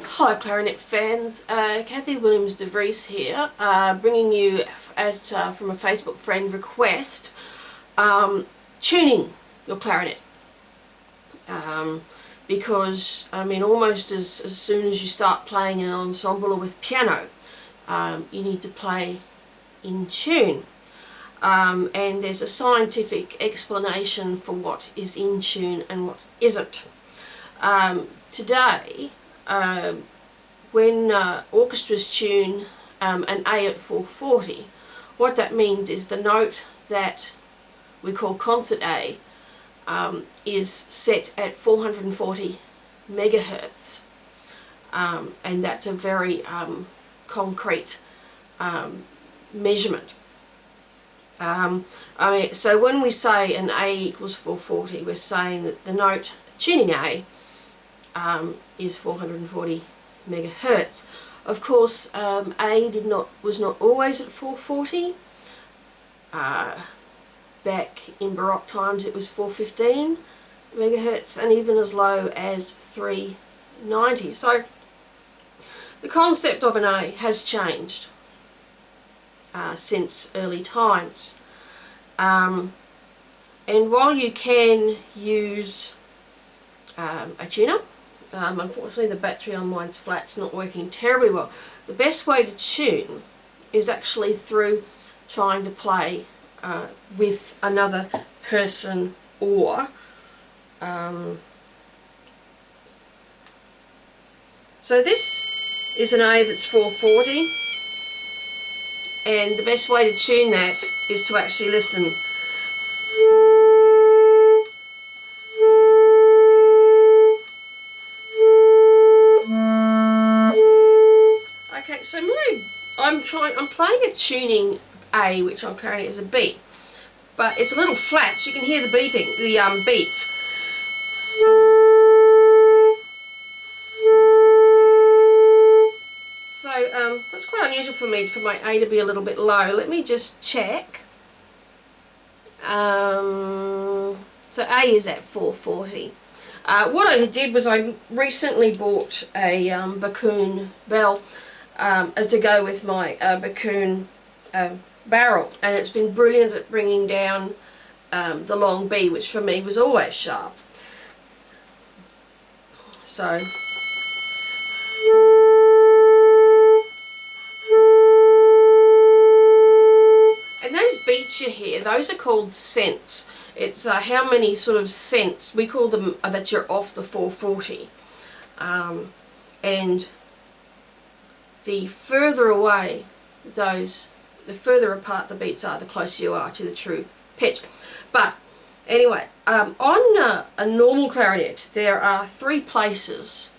Hi clarinet fans, Kathy Williams-DeVries here, bringing you from a Facebook friend request, tuning your clarinet. Because I mean almost as soon as you start playing in an ensemble or with piano, you need to play in tune. And there's a scientific explanation for what is in tune and what isn't. Today, when orchestras tune an A at 440, what that means is the note that we call concert A is set at 440 megahertz, and that's a very concrete measurement. So when we say an A equals 440, we're saying that the note tuning A is 440 megahertz. Of course, A was not always at 440. Back in Baroque times, it was 415 megahertz, and even as low as 390. So the concept of an A has changed since early times. And while you can use a tuner, unfortunately the battery on mine's flat, it's not working terribly well. The best way to tune is actually through trying to play with another person, or so this is an A that's 440, and the best way to tune that is to actually listen. Okay, so I'm playing a tuning A, which on clarinet is a B, but it's a little flat, so you can hear the beeping, the beats. So that's quite unusual for me, for my A to be a little bit low. Let me just check. So A is at 440. What I did was I recently bought a Bakun bell to go with my Bakun barrel, and it's been brilliant at bringing down the long B, which for me was always sharp. So and those beats you hear, those are called cents. It's how many sort of cents, we call them, that you're off the 440. And the further away the further apart the beats are, the closer you are to the true pitch. But anyway, on a normal clarinet, there are 3 places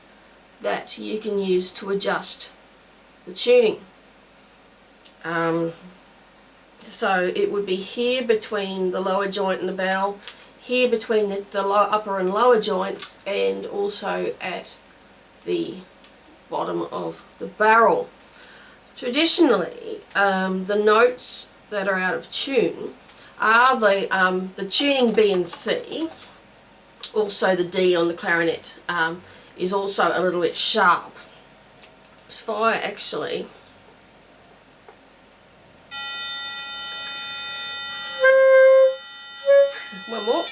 that you can use to adjust the tuning. So it would be here between the lower joint and the bell, here between the upper and lower joints, and also at the bottom of the barrel. Traditionally, the notes that are out of tune are the tuning B and C. Also the D on the clarinet is also a little bit sharp. It's fire actually. One more.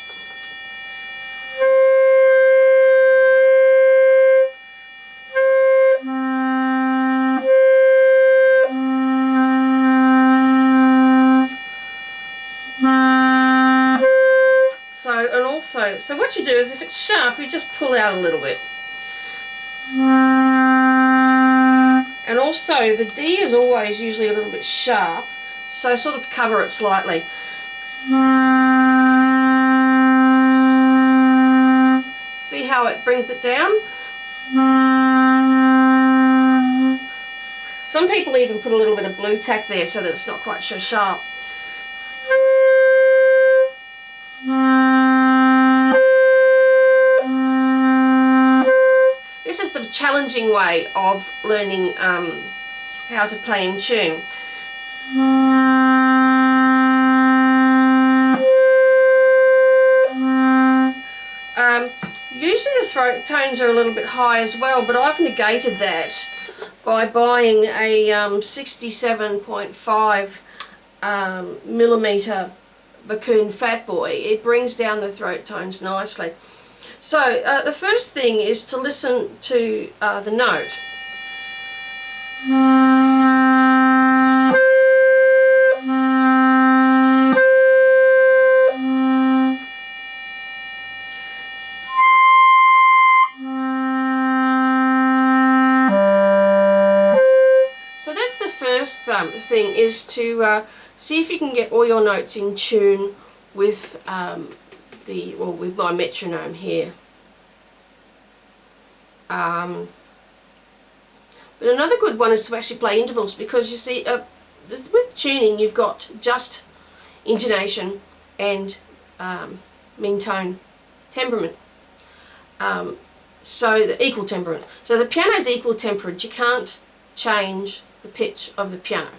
So what you do is, if it's sharp, you just pull out a little bit. And also the D is always usually a little bit sharp, so sort of cover it slightly. See how it brings it down? Some people even put a little bit of blue tack there so that it's not quite so sharp. This is the challenging way of learning how to play in tune. Usually the throat tones are a little bit high as well, but I've negated that by buying a 67.5 millimeter Bakun Fat Boy. It brings down the throat tones nicely. So the first thing is to listen to the note. So that's the first thing, is to see if you can get all your notes in tune with with my metronome here. But another good one is to actually play intervals, because you see with tuning you've got just intonation and mean tone temperament. So the equal temperament. So the piano's equal temperament. You can't change the pitch of the piano.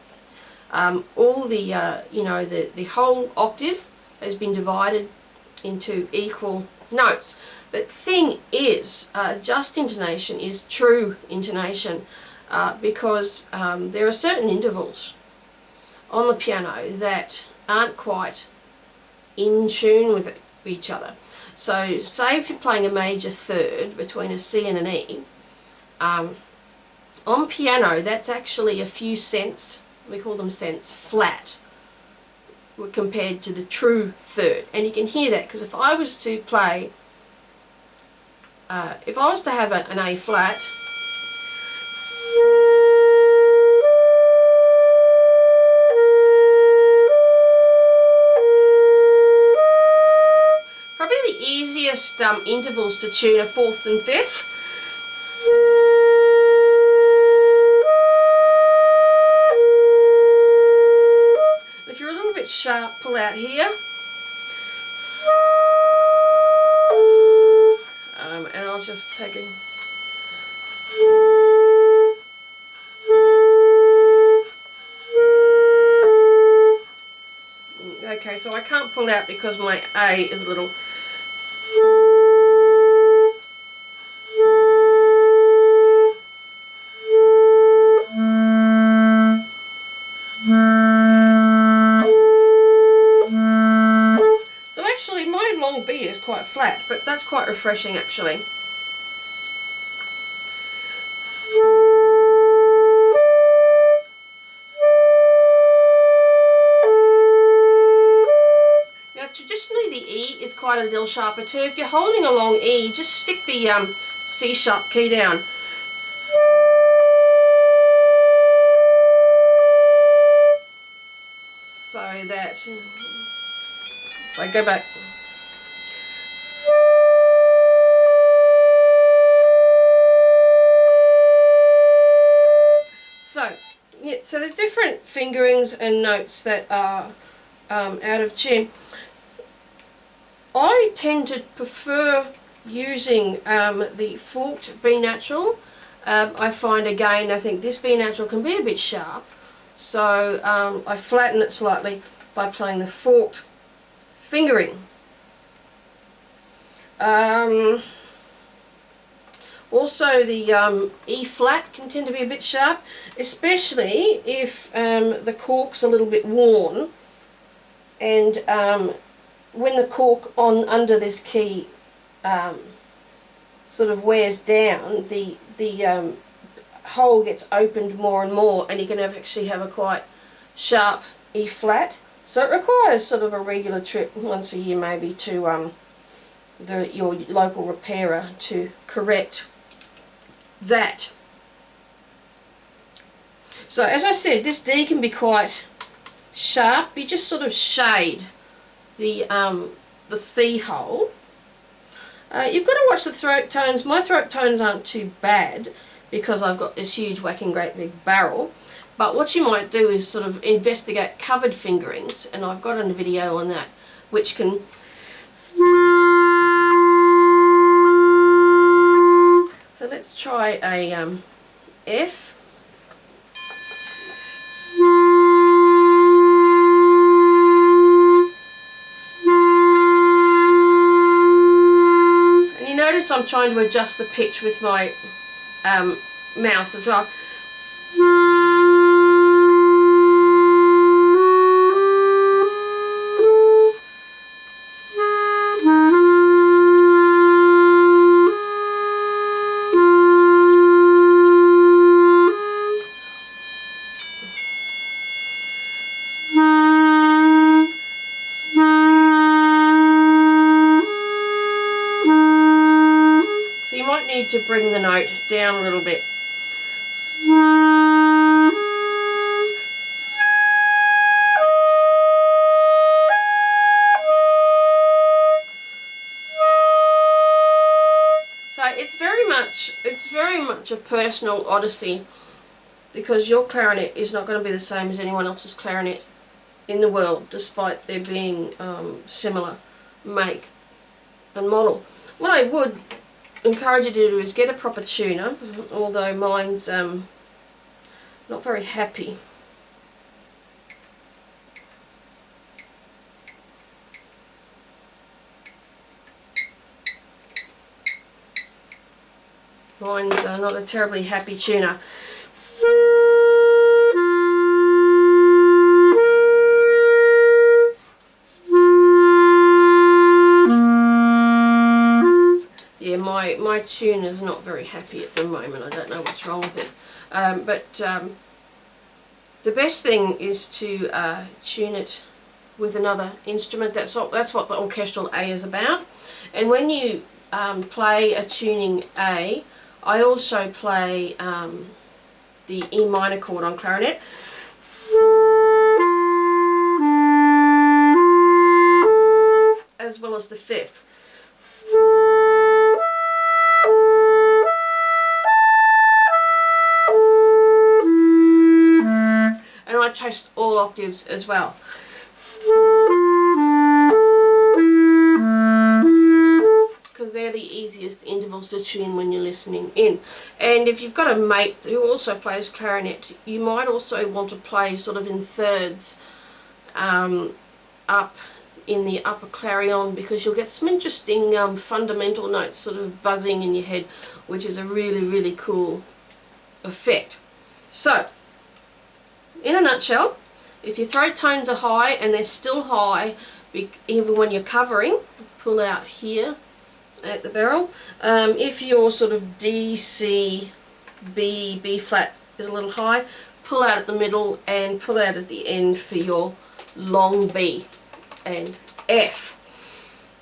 All the the whole octave has been divided into equal notes. But thing is, just intonation is true intonation, because there are certain intervals on the piano that aren't quite in tune with each other. So say if you're playing a major third between a C and an E, on piano that's actually a few cents, we call them cents, flat compared to the true third. And you can hear that, because if I was to play, if I was to have an A flat, probably the easiest intervals to tune are fourths and fifths. If you're a little bit sharp, pull out here. And I'll just take it. Okay, so I can't pull out because my A is a little. So actually my long B is quite flat, but that's quite refreshing actually. Traditionally the E is quite a little sharper too. If you're holding a long E, just stick the C sharp key down. So that, if I go back. So, yeah, so there's different fingerings and notes that are out of tune. I tend to prefer using the forked B natural. I find again, I think this B natural can be a bit sharp, so I flatten it slightly by playing the forked fingering. Also the E flat can tend to be a bit sharp, especially if the cork's a little bit worn, and when the cork on under this key sort of wears down, the hole gets opened more and more, and you can actually have a quite sharp E flat. So it requires sort of a regular trip once a year maybe to your local repairer to correct that. So as I said, this D can be quite sharp. You just sort of shade the C hole. You've got to watch the throat tones. My throat tones aren't too bad because I've got this huge whacking great big barrel. But what you might do is sort of investigate covered fingerings, and I've got a video on that, which can. So let's try a F. notice I'm trying to adjust the pitch with my mouth as well. So you might need to bring the note down a little bit. So it's very much a personal odyssey, because your clarinet is not going to be the same as anyone else's clarinet in the world, despite there being similar make and model. What I would encourage you to do is get a proper tuner, although mine's not very happy. Mine's not a terribly happy tuner. Yeah, my tuner's not very happy at the moment. I don't know what's wrong with it. But the best thing is to tune it with another instrument. That's what the orchestral A is about. And when you play a tuning A, I also play the E minor chord on clarinet. As well as the fifth. And I test all octaves as well. Because they're the easiest intervals to tune when you're listening in. And if you've got a mate who also plays clarinet, you might also want to play sort of in thirds up in the upper clarion, because you'll get some interesting fundamental notes sort of buzzing in your head, which is a really cool effect. So, in a nutshell, if your throat tones are high and they're still high even when you're covering, pull out here at the barrel. If your sort of D, C, B flat is a little high, pull out at the middle and pull out at the end for your long B and F.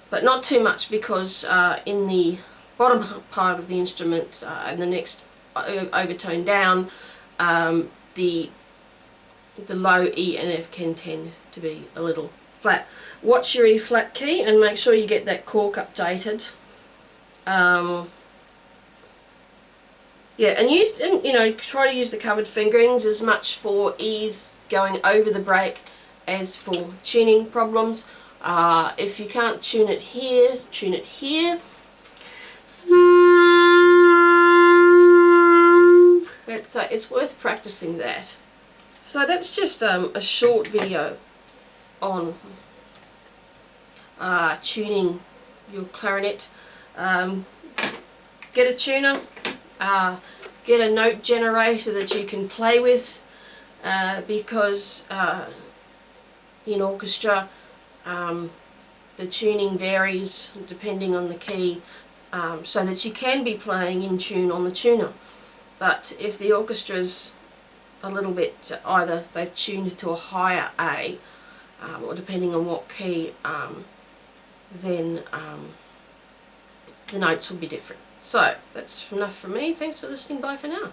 But not too much, because in the bottom part of the instrument and the next overtone down, the low E and F can tend to be a little flat. Watch your E flat key and make sure you get that cork updated. Yeah, and you know, try to use the covered fingerings as much for ease going over the break as for tuning problems. If you can't tune it here, tune it here. It's worth practicing that. So that's just a short video on tuning your clarinet. Get a tuner, get a note generator that you can play with, because in orchestra the tuning varies depending on the key, so that you can be playing in tune on the tuner. But if the orchestra's a little bit, either they've tuned it to a higher A, or depending on what key, then the notes will be different. So that's enough from me. Thanks for listening. Bye for now.